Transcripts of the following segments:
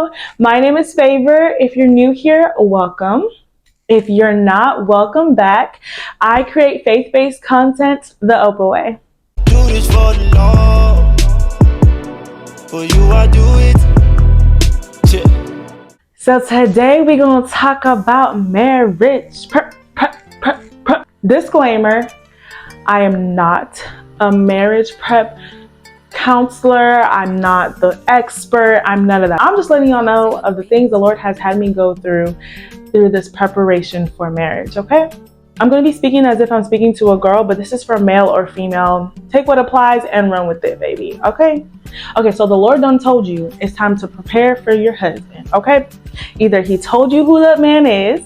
Hello, my name is Favor. If you're new here, welcome. If you're not, welcome back. I create faith-based content the Oprah way. Do this for the Lord. For you, I do it. So today we're going to talk about marriage. Disclaimer, I am not a marriage prep counselor. I'm not the expert. I'm none of that. I'm just letting y'all know of the things the Lord has had me go through this preparation for marriage, okay? I'm going to be speaking as if I'm speaking to a girl, but this is for male or female. Take what applies and run with it, baby, okay? Okay, so the Lord done told you it's time to prepare for your husband, okay? Either he told you who that man is,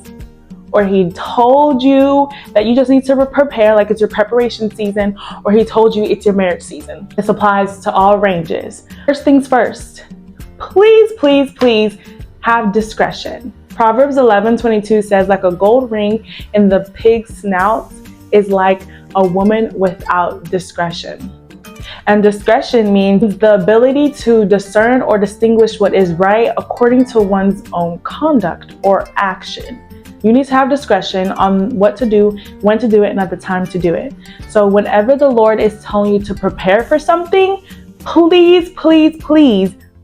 or he told you that you just need to prepare, like it's your preparation season, or he told you it's your marriage season. This applies to all ranges. First things first, please have discretion. Proverbs 11:22 says, like a gold ring in the pig's snout is like a woman without discretion. And discretion means the ability to discern or distinguish what is right according to one's own conduct or action. You need to have discretion on what to do, when to do it, and at the time to do it. So whenever the Lord is telling you to prepare for something, please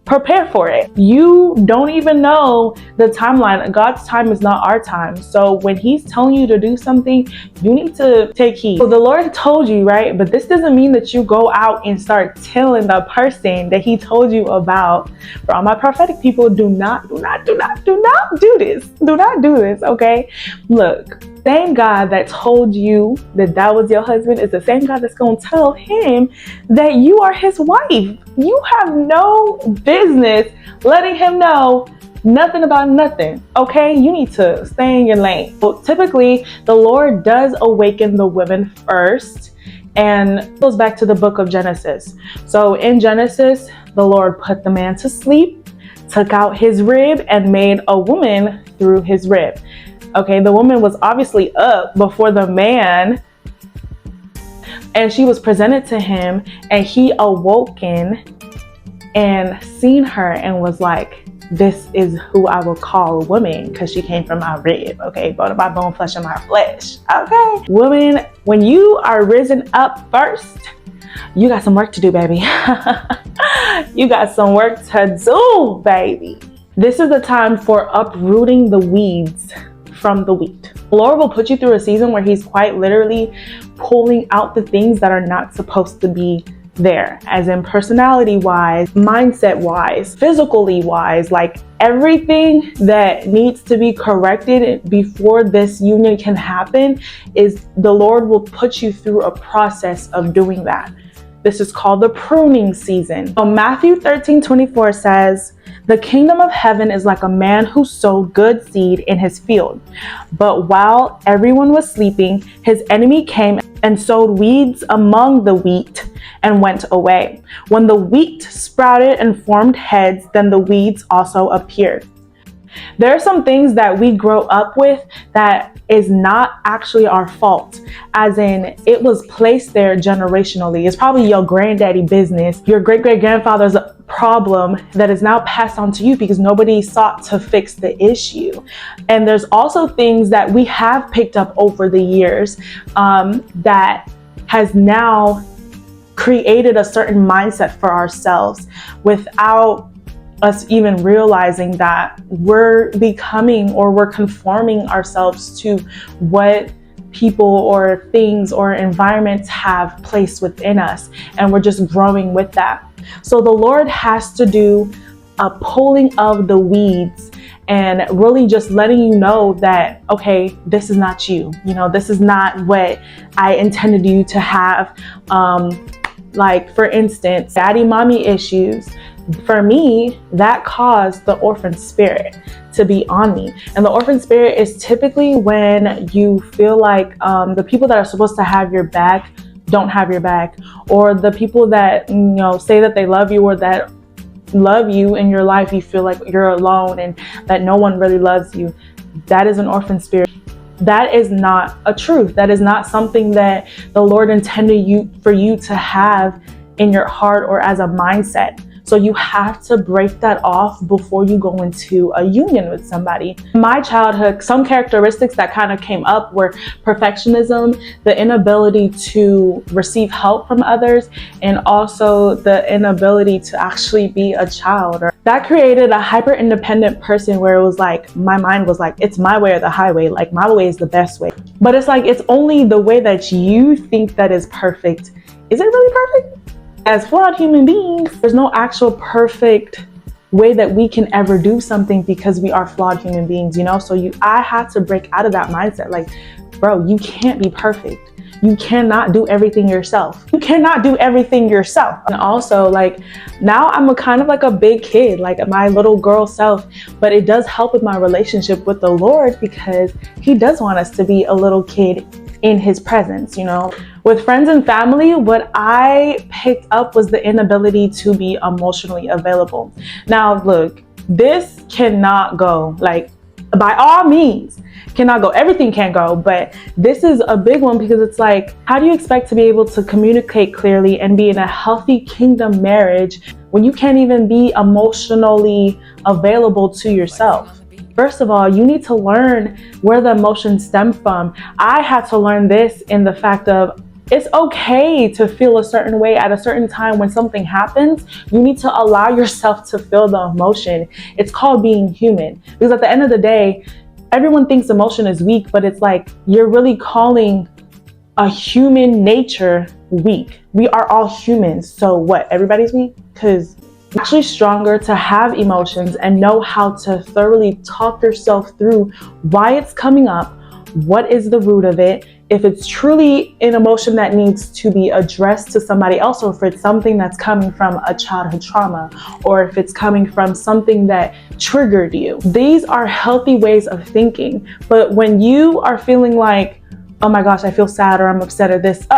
prepare for it. You don't even know the timeline. God's time is not our time. So when he's telling you to do something, you need to take heed. So the Lord told you, right? But this doesn't mean that you go out and start telling the person that he told you about. For all my prophetic people, do not do this. Do not do this, okay? Look, same God that told you that was your husband is the same God that's going to tell him that you are his wife. You have no business letting him know nothing about nothing, okay? You need to stay in your lane. So typically, the Lord does awaken the women first, and it goes back to the book of Genesis. So in Genesis, the Lord put the man to sleep, took out his rib, and made a woman through his rib. Okay, the woman was obviously up before the man, and she was presented to him, and he awoken and seen her and was like, this is who I will call a woman because she came from my rib, okay? Bone of my bone, flesh of my flesh, okay? Woman, when you are risen up first, you got some work to do, baby. You got some work to do, baby. This is the time for uprooting the weeds from the wheat. The Lord will put you through a season where he's quite literally pulling out the things that are not supposed to be there, as in personality wise, mindset wise, physically wise, like everything that needs to be corrected before this union can happen is the Lord will put you through a process of doing that. This is called the pruning season. So Matthew 13:24 says, the kingdom of heaven is like a man who sowed good seed in his field. But while everyone was sleeping, his enemy came and sowed weeds among the wheat and went away. When the wheat sprouted and formed heads, then the weeds also appeared. There are some things that we grow up with that is not actually our fault, as in it was placed there generationally. It's probably your granddaddy business, your great-great-grandfather's problem that is now passed on to you because nobody sought to fix the issue. And there's also things that we have picked up over the years that has now created a certain mindset for ourselves without us even realizing that we're becoming or we're conforming ourselves to what people or things or environments have placed within us, and we're just growing with that. So the Lord has to do a pulling of the weeds and really just letting you know that, okay, this is not you. You know, this is not what I intended you to have. Like for instance, daddy mommy issues. For me, that caused the orphan spirit to be on me. And the orphan spirit is typically when you feel like the people that are supposed to have your back don't have your back, or the people that, you know, say that they love you or that love you in your life, you feel like you're alone and that no one really loves you. That is an orphan spirit. That is not a truth. That is not something that the Lord intended for you to have in your heart or as a mindset. So you have to break that off before you go into a union with somebody. In my childhood, some characteristics that kind of came up were perfectionism, the inability to receive help from others, and also the inability to actually be a child. That created a hyper independent person where it was like, my mind was like, it's my way or the highway. Like, my way is the best way. But it's like, it's only the way that you think that is perfect. Is it really perfect? As flawed human beings, there's no actual perfect way that we can ever do something because we are flawed human beings, you know? So I had to break out of that mindset. Like, bro, you can't be perfect. You cannot do everything yourself. You cannot do everything yourself. And also, like, now I'm kind of like a big kid, like my little girl self, but it does help with my relationship with the Lord because he does want us to be a little kid in his presence, you know? With friends and family, what I picked up was the inability to be emotionally available. Now, look, this cannot go, like, by all means, cannot go. Everything can't go, but this is a big one because it's like, how do you expect to be able to communicate clearly and be in a healthy kingdom marriage when you can't even be emotionally available to yourself? First of all, you need to learn where the emotions stem from. I had to learn this in the fact of, it's okay to feel a certain way at a certain time when something happens. You need to allow yourself to feel the emotion. It's called being human. Because at the end of the day, everyone thinks emotion is weak, but it's like, you're really calling a human nature weak. We are all humans. So what? Everybody's weak? Because it's actually stronger to have emotions and know how to thoroughly talk yourself through why it's coming up, what is the root of it, if it's truly an emotion that needs to be addressed to somebody else, or if it's something that's coming from a childhood trauma, or if it's coming from something that triggered you. These are healthy ways of thinking. But when you are feeling like, oh my gosh, I feel sad or I'm upset or this,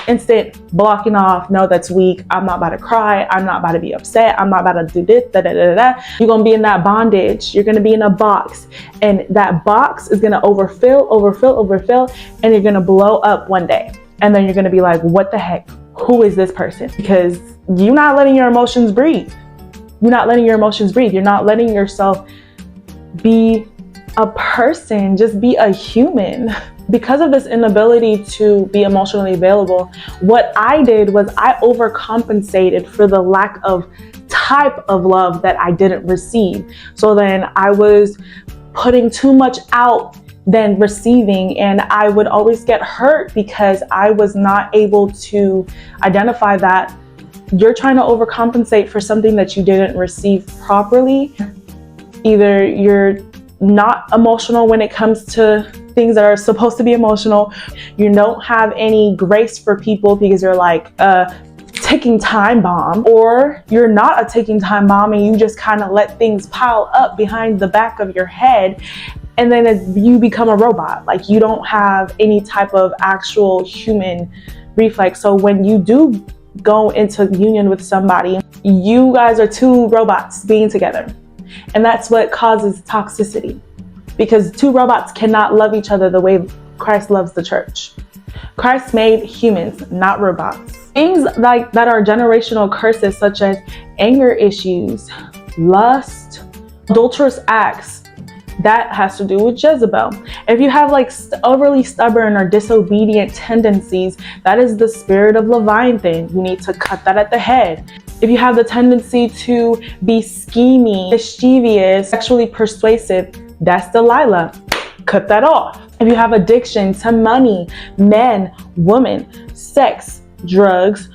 instant blocking off, no, that's weak. I'm not about to cry. I'm not about to be upset. I'm not about to do this, You're going to be in that bondage. You're going to be in a box, and that box is going to overfill, and you're going to blow up one day. And then you're going to be like, what the heck? Who is this person? Because you're not letting your emotions breathe. You're not letting your emotions breathe. You're not letting yourself be a person, just be a human. Because of this inability to be emotionally available, what I did was I overcompensated for the lack of type of love that I didn't receive. So then I was putting too much out than receiving, and I would always get hurt because I was not able to identify that you're trying to overcompensate for something that you didn't receive properly. Either you're not emotional when it comes to things that are supposed to be emotional. You don't have any grace for people because you're like a ticking time bomb, or you're not a ticking time bomb and you just kind of let things pile up behind the back of your head. And then you become a robot. Like, you don't have any type of actual human reflex. So when you do go into union with somebody, you guys are two robots being together. And that's what causes toxicity, because two robots cannot love each other the way Christ loves the church. Christ made humans, not robots. Things like that are generational curses, such as anger issues, lust, adulterous acts, that has to do with Jezebel. If you have like overly stubborn or disobedient tendencies, that is the spirit of Leviathan. You need to cut that at the head. If you have the tendency to be scheming, mischievous, sexually persuasive, that's Delilah. Cut that off. If you have addiction to money, men, women, sex, drugs,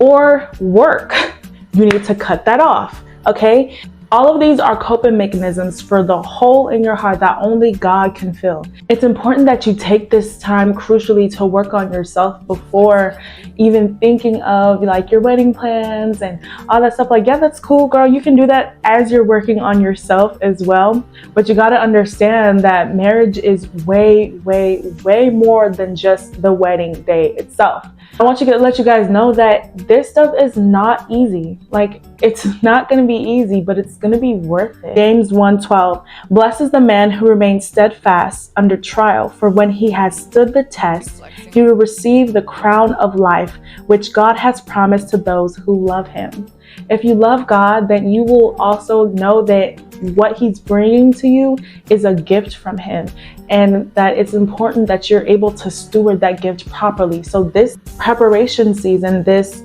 or work, you need to cut that off, okay? All of these are coping mechanisms for the hole in your heart that only God can fill. It's important that you take this time crucially to work on yourself before even thinking of like your wedding plans and all that stuff. Like, yeah, that's cool, girl. You can do that as you're working on yourself as well. But you got to understand that marriage is way, way, way more than just the wedding day itself. I want to let you guys know that this stuff is not easy. Like, it's not going to be easy, but it's going to be worth it. James 1:12. Blessed is the man who remains steadfast under trial, for when he has stood the test, he will receive the crown of life, which God has promised to those who love him. If you love God, then you will also know that what he's bringing to you is a gift from him, and that it's important that you're able to steward that gift properly. So this preparation season, this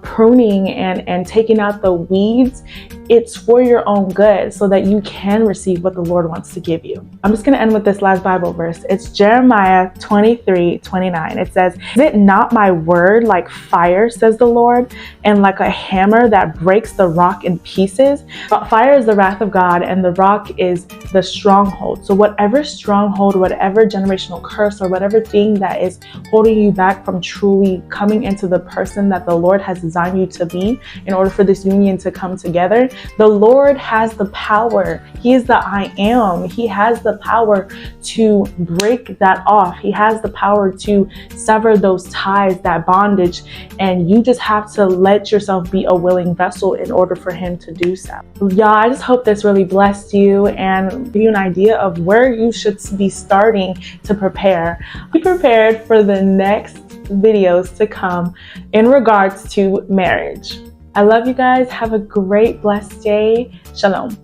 pruning and taking out the weeds, it's for your own good so that you can receive what the Lord wants to give you. I'm just going to end with this last Bible verse. It's Jeremiah 23:29. It says, "Is it not my word like fire, says the Lord, and like a hammer that breaks the rock in pieces?" But fire is the wrath of God, and the rock is the stronghold. So whatever stronghold, whatever generational curse, or whatever thing that is holding you back from truly coming into the person that the Lord has designed you to be in order for this union to come together, the Lord has the power. He is the I am. He has the power to break that off. He has the power to sever those ties, that bondage, and you just have to let yourself be a willing vessel in order for him to do so. Y'all, I just hope this really blessed you and give you an idea of where you should be starting to prepare. Be prepared for the next videos to come in regards to marriage. I love you guys. Have a great, blessed day. Shalom.